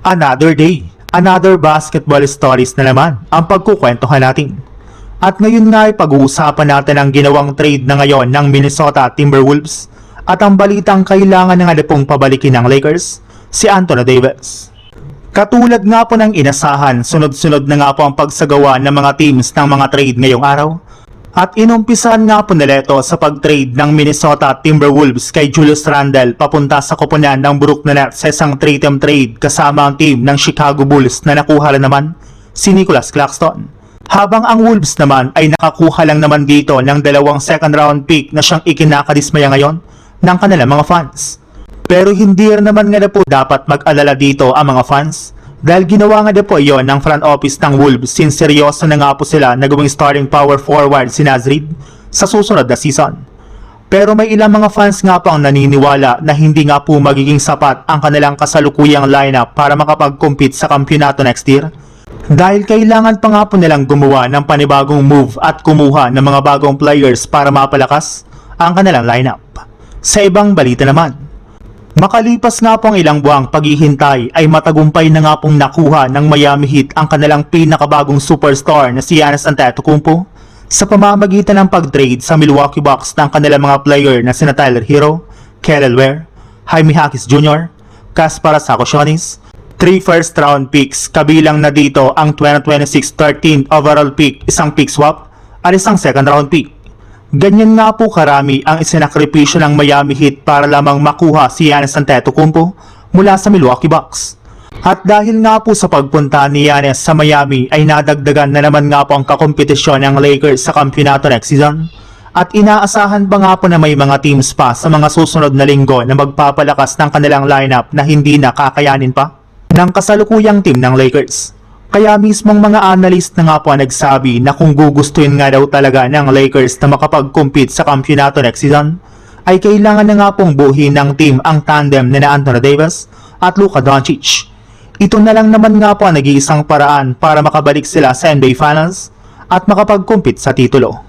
Another day, another basketball stories na naman ang pagkukwentuhan natin. At ngayon nga ay pag-uusapan natin ang ginawang trade na ngayon ng Minnesota Timberwolves at ang balitang kailangan na nga pong pabalikin ng Lakers, si Anthony Davis. Katulad nga po ng inasahan, sunod-sunod na nga po ang pagsagawa ng mga teams ng mga trade ngayong araw. At inumpisahan nga po nila ito sa pag-trade ng Minnesota Timberwolves kay Julius Randle papunta sa koponan ng Brooklyn Nets sa isang 3-team trade kasama ang team ng Chicago Bulls na nakuha lang naman si Nicholas Claxton. Habang ang Wolves naman ay nakakuha lang naman dito ng 2 second round pick na siyang ikinakadismaya ngayon ng kanilang mga fans. Pero hindi rin naman nga po dapat mag-alala dito ang mga fans dahil ginawa nga po iyon ng front office ng Wolves since seryoso na nga po sila na gawing starting power forward si Naz Reid sa susunod na season. Pero may ilang mga fans nga po ang naniniwala na hindi nga po magiging sapat ang kanilang kasalukuyang lineup para makapag-compete sa kampyonato next year dahil kailangan pa nga po nilang gumawa ng panibagong move at kumuha ng mga bagong players para mapalakas ang kanilang lineup. Sa ibang balita naman, makalipas nga pong ilang buwang paghihintay ay matagumpay na nga pong nakuha ng Miami Heat ang kanilang pinakabagong superstar na si Giannis Antetokounmpo sa pamamagitan ng pag-trade sa Milwaukee Bucks ng kanilang mga player na sina Tyler Hero, Kelly Oubre, Jaime Jaquez Jr., Kasparas Sakosionis, 3 first round picks kabilang na dito ang 2026 13th overall pick, isang pick swap at isang second round pick. Ganyan nga po karami ang isinakripisyo ng Miami Heat para lamang makuha si Giannis Antetokounmpo mula sa Milwaukee Bucks. At dahil nga po sa pagpunta ni Giannis sa Miami ay nadagdagan na naman nga po ang kakompetisyon ng Lakers sa kampyonato next season. At inaasahan pa nga po na may mga teams pa sa mga susunod na linggo na magpapalakas ng kanilang lineup na hindi na kakayanin pa ng kasalukuyang team ng Lakers. Kaya mismong mga analyst na nga po ang nagsabi na kung gugustuhin nga daw talaga ng Lakers na makapag-compete sa kampyonato next season, ay kailangan na nga pong buuin ng team ang tandem ni Anthony Davis at Luka Doncic. Ito na lang naman nga po ang nag-iisang paraan para makabalik sila sa NBA Finals at makapag-compete sa titulo.